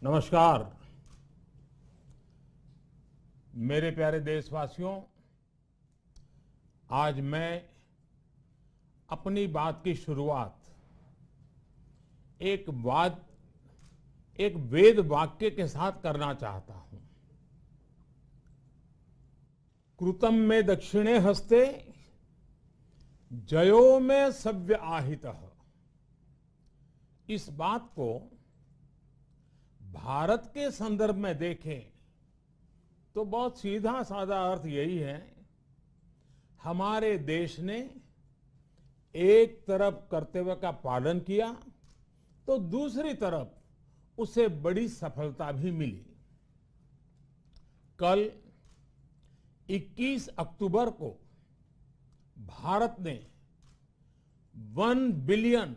नमस्कार। मेरे प्यारे देशवासियों, आज मैं अपनी बात की शुरुआत एक वेद वाक्य के साथ करना चाहता हूं। कृतं में दक्षिणे हस्ते जयो में सव्य आहितः। इस बात को भारत के संदर्भ में देखें तो बहुत सीधा साधा अर्थ यही है, हमारे देश ने एक तरफ कर्तव्य का पालन किया तो दूसरी तरफ उसे बड़ी सफलता भी मिली। कल 21 अक्टूबर को भारत ने 1 बिलियन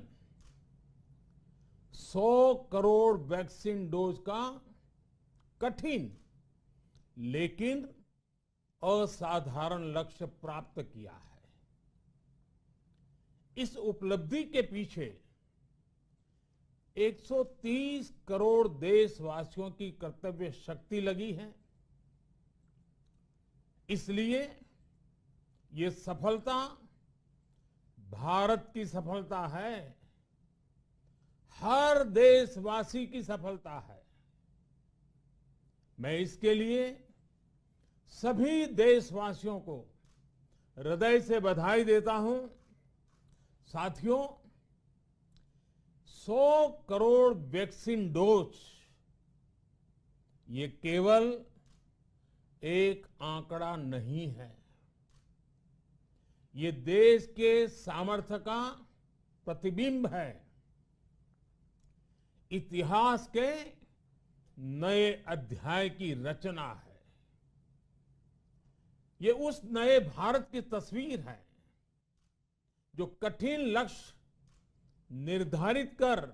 100 करोड़ वैक्सीन डोज का कठिन लेकिन असाधारण लक्ष्य प्राप्त किया है। इस उपलब्धि के पीछे 130 करोड़ देशवासियों की कर्तव्य शक्ति लगी है। इसलिए ये सफलता भारत की सफलता है, हर देशवासी की सफलता है। मैं इसके लिए सभी देशवासियों को हृदय से बधाई देता हूं। साथियों, 100 करोड़ वैक्सीन डोज ये केवल एक आंकड़ा नहीं है, ये देश के सामर्थ्य का प्रतिबिंब है, इतिहास के नए अध्याय की रचना है। ये उस नए भारत की तस्वीर है जो कठिन लक्ष्य निर्धारित कर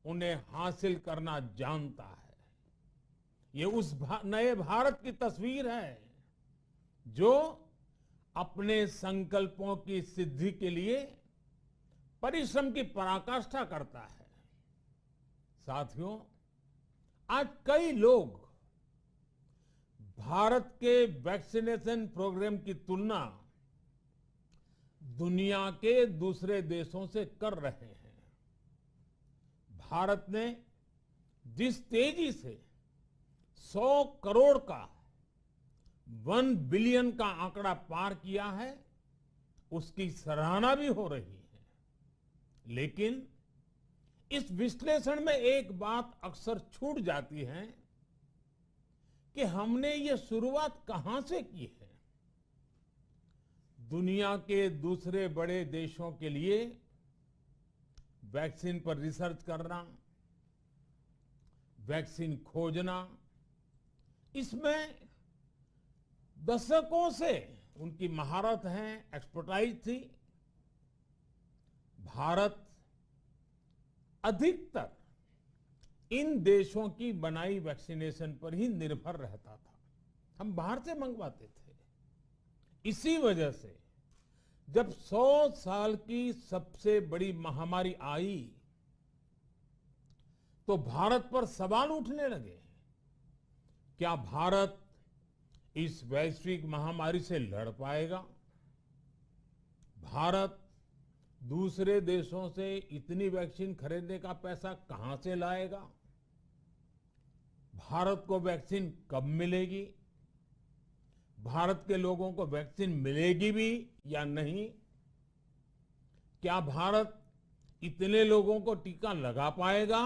उन्हें हासिल करना जानता है। ये उस नए भारत की तस्वीर है जो अपने संकल्पों की सिद्धि के लिए परिश्रम की पराकाष्ठा करता है। साथियों, आज कई लोग भारत के वैक्सीनेशन प्रोग्राम की तुलना दुनिया के दूसरे देशों से कर रहे हैं। भारत ने जिस तेजी से 100 करोड़ का 1 बिलियन का आंकड़ा पार किया है, उसकी सराहना भी हो रही है। लेकिन इस विश्लेषण में एक बात अक्सर छूट जाती है कि हमने ये शुरुआत कहां से की है। दुनिया के दूसरे बड़े देशों के लिए वैक्सीन पर रिसर्च करना, वैक्सीन खोजना, इसमें दशकों से उनकी महारत है, एक्सपर्टाइज थी। भारत अधिकतर इन देशों की बनाई वैक्सीनेशन पर ही निर्भर रहता था, हम बाहर से मंगवाते थे। इसी वजह से जब 100 साल की सबसे बड़ी महामारी आई तो भारत पर सवाल उठने लगे, क्या भारत इस वैश्विक महामारी से लड़ पाएगा? भारत दूसरे देशों से इतनी वैक्सीन खरीदने का पैसा कहां से लाएगा? भारत को वैक्सीन कब मिलेगी? भारत के लोगों को वैक्सीन मिलेगी भी या नहीं? क्या भारत इतने लोगों को टीका लगा पाएगा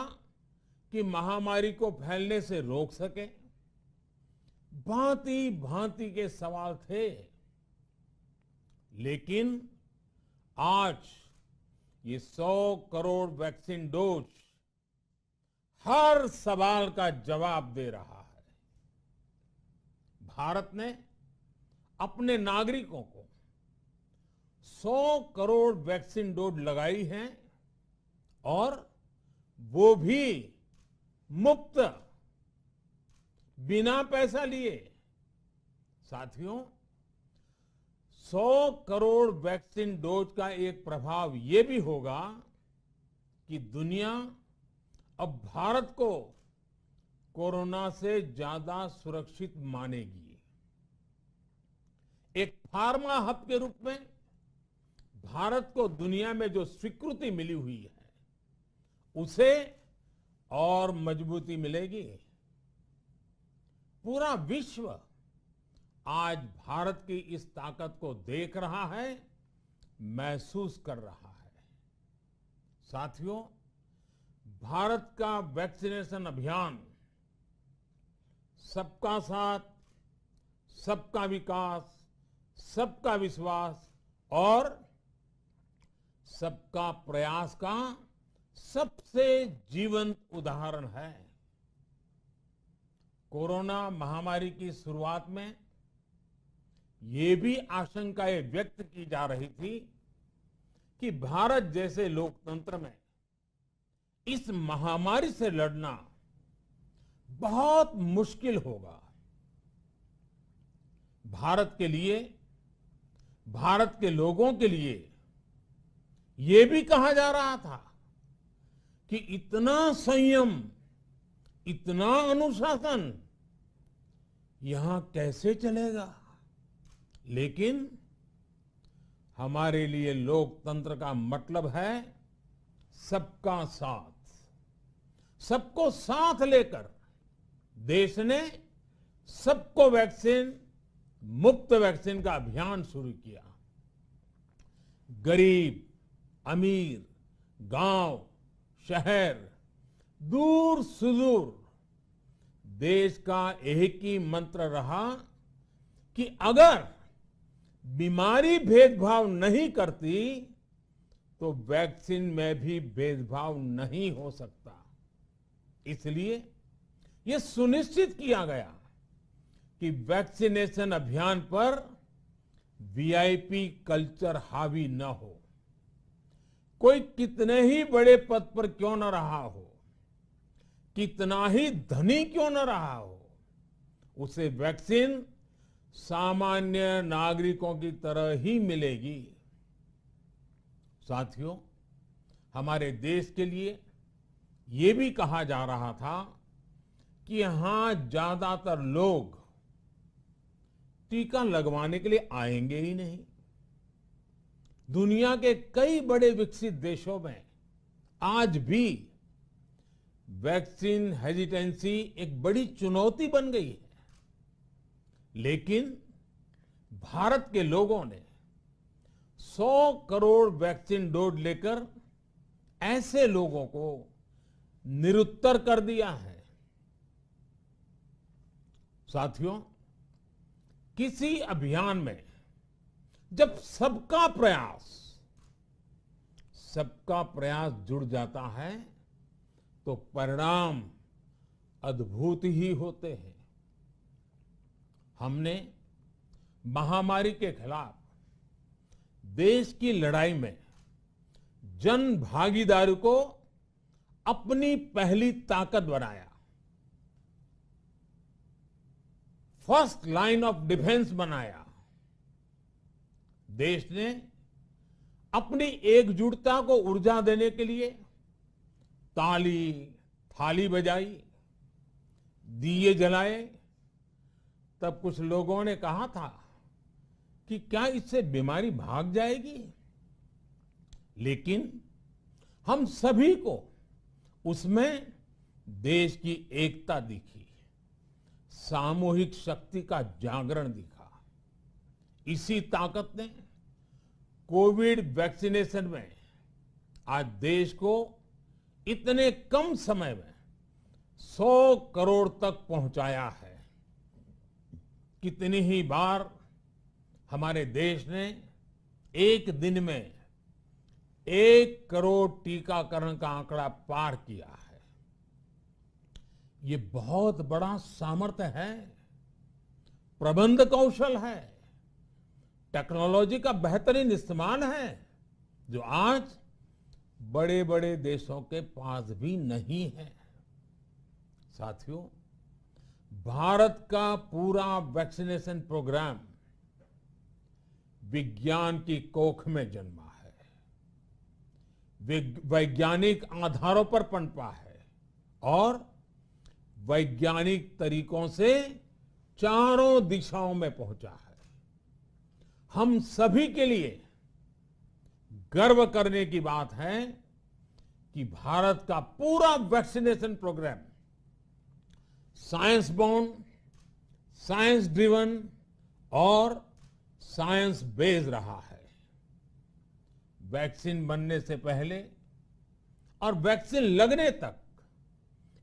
कि महामारी को फैलने से रोक सके? भांति भांति के सवाल थे। लेकिन आज ये 100 करोड़ वैक्सीन डोज हर सवाल का जवाब दे रहा है। भारत ने अपने नागरिकों को 100 करोड़ वैक्सीन डोज लगाई हैं और वो भी मुफ्त, बिना पैसा लिए। साथियों, 100 करोड़ वैक्सीन डोज का एक प्रभाव ये भी होगा कि दुनिया अब भारत को कोरोना से ज्यादा सुरक्षित मानेगी। एक फार्मा हब के रूप में भारत को दुनिया में जो स्वीकृति मिली हुई है, उसे और मजबूती मिलेगी। पूरा विश्व आज भारत की इस ताकत को देख रहा है, महसूस कर रहा है। साथियों, भारत का वैक्सीनेशन अभियान सबका साथ, सबका विकास, सबका विश्वास और सबका प्रयास का सबसे जीवंत उदाहरण है। कोरोना महामारी की शुरुआत में ये भी आशंकाएं व्यक्त की जा रही थी कि भारत जैसे लोकतंत्र में इस महामारी से लड़ना बहुत मुश्किल होगा। भारत के लिए, भारत के लोगों के लिए ये भी कहा जा रहा था कि इतना संयम, इतना अनुशासन यहां कैसे चलेगा। लेकिन हमारे लिए लोकतंत्र का मतलब है सबका साथ। सबको साथ लेकर देश ने सबको वैक्सीन, मुफ्त वैक्सीन का अभियान शुरू किया। गरीब, अमीर, गांव, शहर, दूर सुदूर, देश का एक ही मंत्र रहा कि अगर बीमारी भेदभाव नहीं करती तो वैक्सीन में भी भेदभाव नहीं हो सकता। इसलिए यह सुनिश्चित किया गया कि वैक्सीनेशन अभियान पर वीआईपी कल्चर हावी न हो। कोई कितने ही बड़े पद पर क्यों न रहा हो, कितना ही धनी क्यों न रहा हो, उसे वैक्सीन सामान्य नागरिकों की तरह ही मिलेगी। साथियों, हमारे देश के लिए ये भी कहा जा रहा था कि यहां ज्यादातर लोग टीका लगवाने के लिए आएंगे ही नहीं। दुनिया के कई बड़े विकसित देशों में आज भी वैक्सीन हेजिटेंसी एक बड़ी चुनौती बन गई है। लेकिन भारत के लोगों ने 100 करोड़ वैक्सीन डोज लेकर ऐसे लोगों को निरुत्तर कर दिया है। साथियों, किसी अभियान में जब सबका प्रयास जुड़ जाता है तो परिणाम अद्भुत ही होते हैं। हमने महामारी के खिलाफ देश की लड़ाई में जन भागीदारी को अपनी पहली ताकत बनाया। फर्स्ट लाइन ऑफ डिफेंस बनाया। देश ने अपनी एकजुटता को ऊर्जा देने के लिए ताली, थाली बजाई, दिए जलाए। तब कुछ लोगों ने कहा था कि क्या इससे बीमारी भाग जाएगी? लेकिन हम सभी को उसमें देश की एकता दिखी, सामूहिक शक्ति का जागरण दिखा। इसी ताकत ने कोविड वैक्सीनेशन में आज देश को इतने कम समय में 100 करोड़ तक पहुंचाया है। कितनी ही बार हमारे देश ने एक दिन में 1 करोड़ टीकाकरण का आंकड़ा पार किया है। ये बहुत बड़ा सामर्थ्य है, प्रबंध कौशल है, टेक्नोलॉजी का बेहतरीन इस्तेमाल है, जो आज बड़े बड़े देशों के पास भी नहीं है। साथियों, भारत का पूरा वैक्सीनेशन प्रोग्राम विज्ञान की कोख में जन्मा है, वैज्ञानिक आधारों पर पनपा है और वैज्ञानिक तरीकों से चारों दिशाओं में पहुंचा है। हम सभी के लिए गर्व करने की बात है कि भारत का पूरा vaccination program science bound, science driven और साइंस बेस्ड रहा है। वैक्सीन बनने से पहले और वैक्सीन लगने तक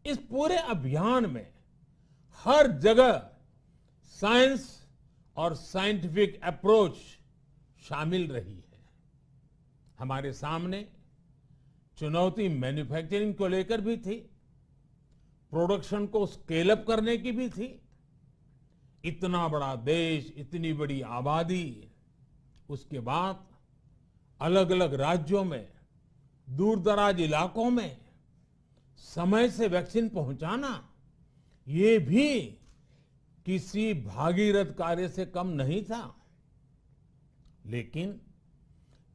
इस पूरे अभियान में हर जगह साइंस और साइंटिफिक अप्रोच शामिल रही है। हमारे सामने चुनौती मैन्युफैक्चरिंग को लेकर भी थी, प्रोडक्शन को स्केल अप करने की भी थी। इतना बड़ा देश, इतनी बड़ी आबादी, उसके बाद अलग अलग राज्यों में, दूर दराज इलाकों में समय से वैक्सीन पहुंचाना, ये भी किसी भागीरथ कार्य से कम नहीं था। लेकिन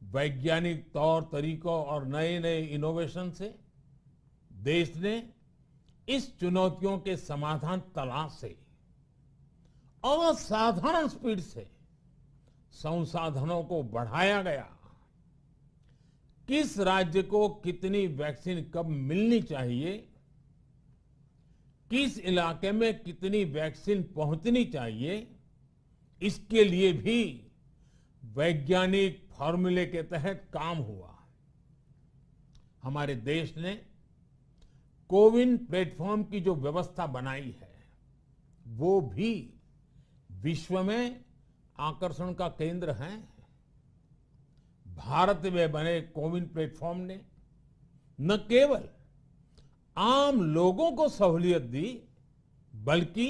वैज्ञानिक तौर तरीकों और नए नए इनोवेशन से देश ने इस चुनौतियों के समाधान तलाश से असाधारण स्पीड से संसाधनों को बढ़ाया गया। किस राज्य को कितनी वैक्सीन कब मिलनी चाहिए, किस इलाके में कितनी वैक्सीन पहुंचनी चाहिए, इसके लिए भी वैज्ञानिक फॉर्मूले के तहत काम हुआ। हमारे देश ने कोविन प्लेटफॉर्म की जो व्यवस्था बनाई है, वो भी विश्व में आकर्षण का केंद्र है। भारत में बने कोविन प्लेटफॉर्म ने न केवल आम लोगों को सहूलियत दी, बल्कि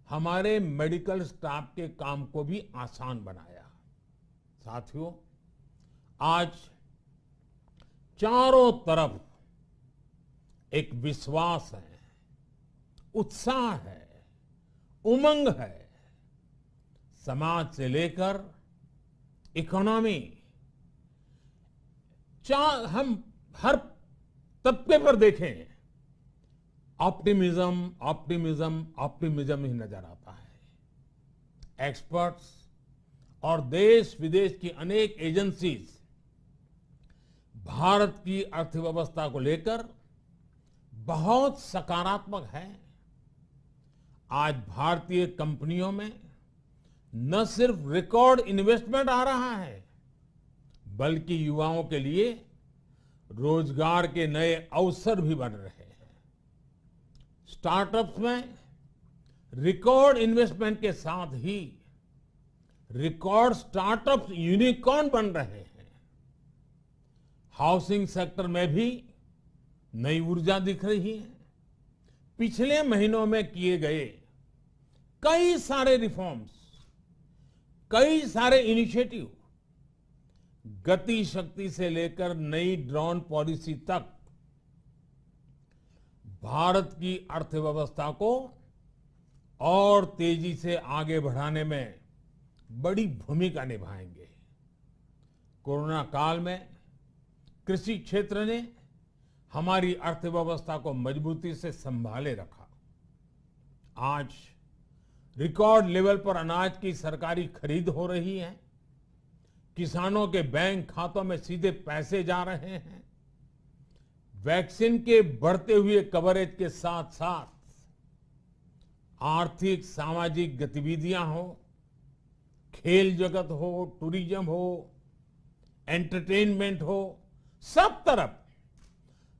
हमारे मेडिकल स्टाफ के काम को भी आसान बनाया। साथियों, आज चारों तरफ एक विश्वास है, उत्साह है, उमंग है। समाज से लेकर इकोनॉमी, हम हर तबके पर देखें, ऑप्टिमिज्म ऑप्टिमिज्म ऑप्टिमिज्म ही नजर आता है। एक्सपर्ट्स और देश विदेश की अनेक एजेंसीज भारत की अर्थव्यवस्था को लेकर बहुत सकारात्मक है। आज भारतीय कंपनियों में न सिर्फ रिकॉर्ड इन्वेस्टमेंट आ रहा है, बल्कि युवाओं के लिए रोजगार के नए अवसर भी बन रहे हैं। स्टार्टअप्स में रिकॉर्ड इन्वेस्टमेंट के साथ ही रिकॉर्ड स्टार्टअप्स यूनिकॉर्न बन रहे हैं। हाउसिंग सेक्टर में भी नई ऊर्जा दिख रही है। पिछले महीनों में किए गए कई सारे रिफॉर्म्स, कई सारे इनिशिएटिव, गति शक्ति से लेकर नई ड्रोन पॉलिसी तक भारत की अर्थव्यवस्था को और तेजी से आगे बढ़ाने में बड़ी भूमिका निभाएंगे। कोरोना काल में कृषि क्षेत्र ने हमारी अर्थव्यवस्था को मजबूती से संभाले रखा। आज रिकॉर्ड लेवल पर अनाज की सरकारी खरीद हो रही है। किसानों के बैंक खातों में सीधे पैसे जा रहे हैं। वैक्सीन के बढ़ते हुए कवरेज के साथ साथ आर्थिक सामाजिक गतिविधियां हो, खेल जगत हो, टूरिज्म हो, एंटरटेनमेंट हो, सब तरफ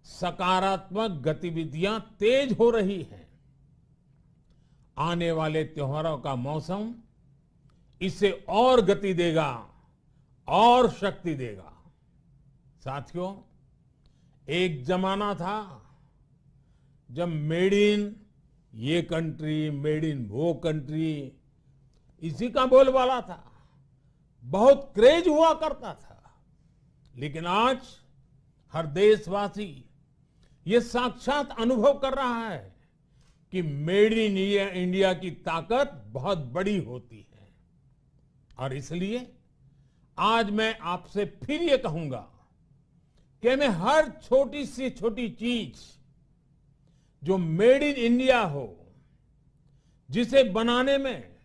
सकारात्मक गतिविधियां तेज हो रही हैं। आने वाले त्योहारों का मौसम इसे और गति देगा और शक्ति देगा। साथियों, एक जमाना था जब मेड इन ये कंट्री, मेड इन वो कंट्री, इसी का बोलबाला था, बहुत क्रेज हुआ करता था। लेकिन आज हर देशवासी ये साक्षात अनुभव कर रहा है कि मेड इन इंडिया की ताकत बहुत बड़ी होती है। और इसलिए आज मैं आपसे फिर ये कहूंगा कि हमें हर छोटी से छोटी चीज जो मेड इन इंडिया हो, जिसे बनाने में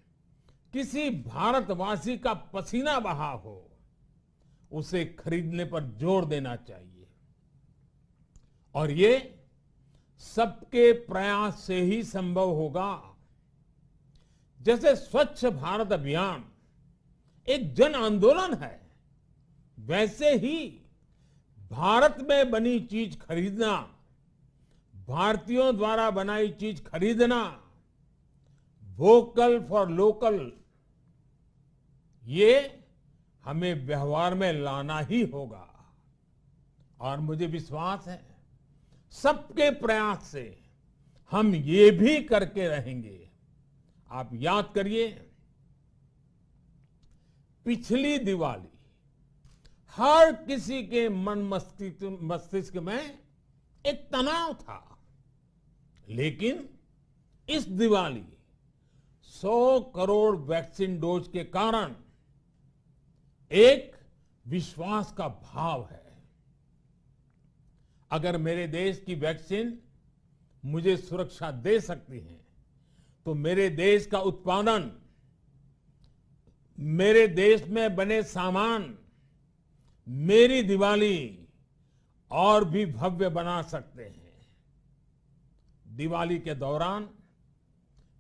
किसी भारतवासी का पसीना बहा हो, उसे खरीदने पर जोर देना चाहिए। और ये सबके प्रयास से ही संभव होगा। जैसे स्वच्छ भारत अभियान एक जन आंदोलन है, वैसे ही भारत में बनी चीज खरीदना, भारतीयों द्वारा बनाई चीज खरीदना, वोकल फॉर लोकल, ये हमें व्यवहार में लाना ही होगा। और मुझे विश्वास है सबके प्रयास से हम ये भी करके रहेंगे। आप याद करिए, पिछली दिवाली हर किसी के मन मस्तिष्क में एक तनाव था, लेकिन इस दिवाली 100 करोड़ वैक्सीन डोज के कारण एक विश्वास का भाव है। अगर मेरे देश की वैक्सीन मुझे सुरक्षा दे सकती है, तो मेरे देश का उत्पादन, मेरे देश में बने सामान मेरी दिवाली और भी भव्य बना सकते हैं। दिवाली के दौरान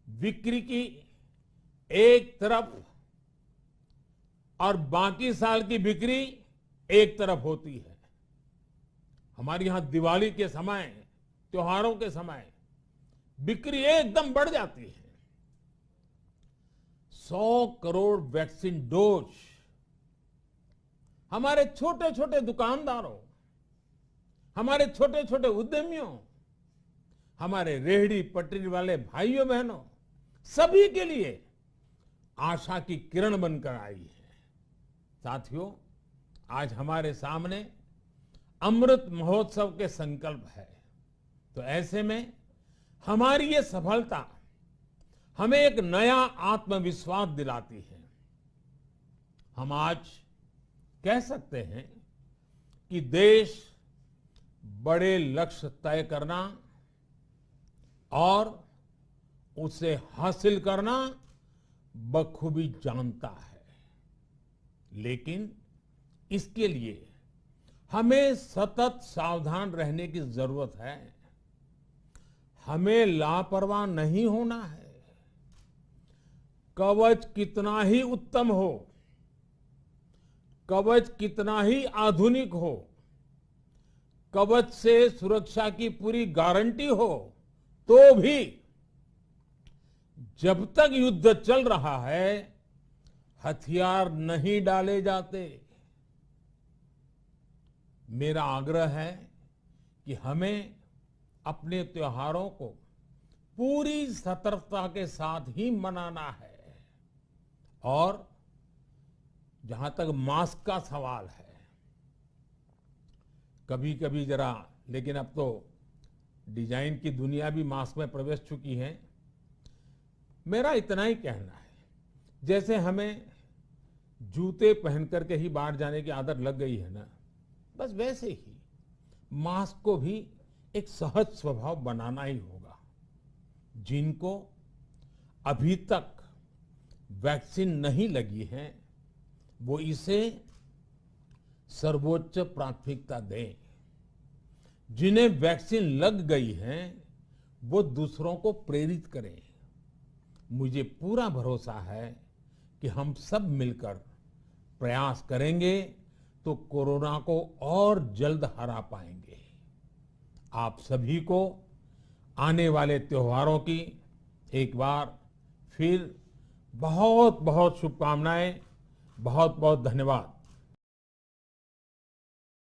बिक्री की एक तरफ और बाकी साल की बिक्री एक तरफ होती है। हमारे यहां दिवाली के समय, त्योहारों के समय बिक्री एकदम बढ़ जाती है। 100 करोड़ वैक्सीन डोज हमारे छोटे छोटे दुकानदारों, हमारे छोटे छोटे उद्यमियों, हमारे रेहड़ी पटरी वाले भाइयों बहनों, सभी के लिए आशा की किरण बनकर आई है। साथियों, आज हमारे सामने अमृत महोत्सव के संकल्प है, तो ऐसे में हमारी ये सफलता हमें एक नया आत्मविश्वास दिलाती है। हम आज कह सकते हैं कि देश बड़े लक्ष्य तय करना और उसे हासिल करना बखूबी जानता है, लेकिन इसके लिए हमें सतत सावधान रहने की जरूरत है। हमें लापरवाह नहीं होना है। कवच कितना ही उत्तम हो, कवच कितना ही आधुनिक हो, कवच से सुरक्षा की पूरी गारंटी हो, तो भी जब तक युद्ध चल रहा है, हथियार नहीं डाले जाते। मेरा आग्रह है कि हमें अपने त्योहारों को पूरी सतर्कता के साथ ही मनाना है। और जहां तक मास्क का सवाल है, कभी कभी जरा, लेकिन अब तो डिजाइन की दुनिया भी मास्क में प्रवेश चुकी है। मेरा इतना ही कहना है, जैसे हमें जूते पहन करके ही बाहर जाने की आदत लग गई है ना, बस वैसे ही मास्क को भी एक सहज स्वभाव बनाना ही होगा। जिनको अभी तक वैक्सीन नहीं लगी है, वो इसे सर्वोच्च प्राथमिकता दें। जिन्हें वैक्सीन लग गई है, वो दूसरों को प्रेरित करें। मुझे पूरा भरोसा है कि हम सब मिलकर प्रयास करेंगे तो कोरोना को और जल्द हरा पाएंगे। आप सभी को आने वाले त्योहारों की एक बार फिर बहुत बहुत शुभकामनाएं, बहुत बहुत धन्यवाद।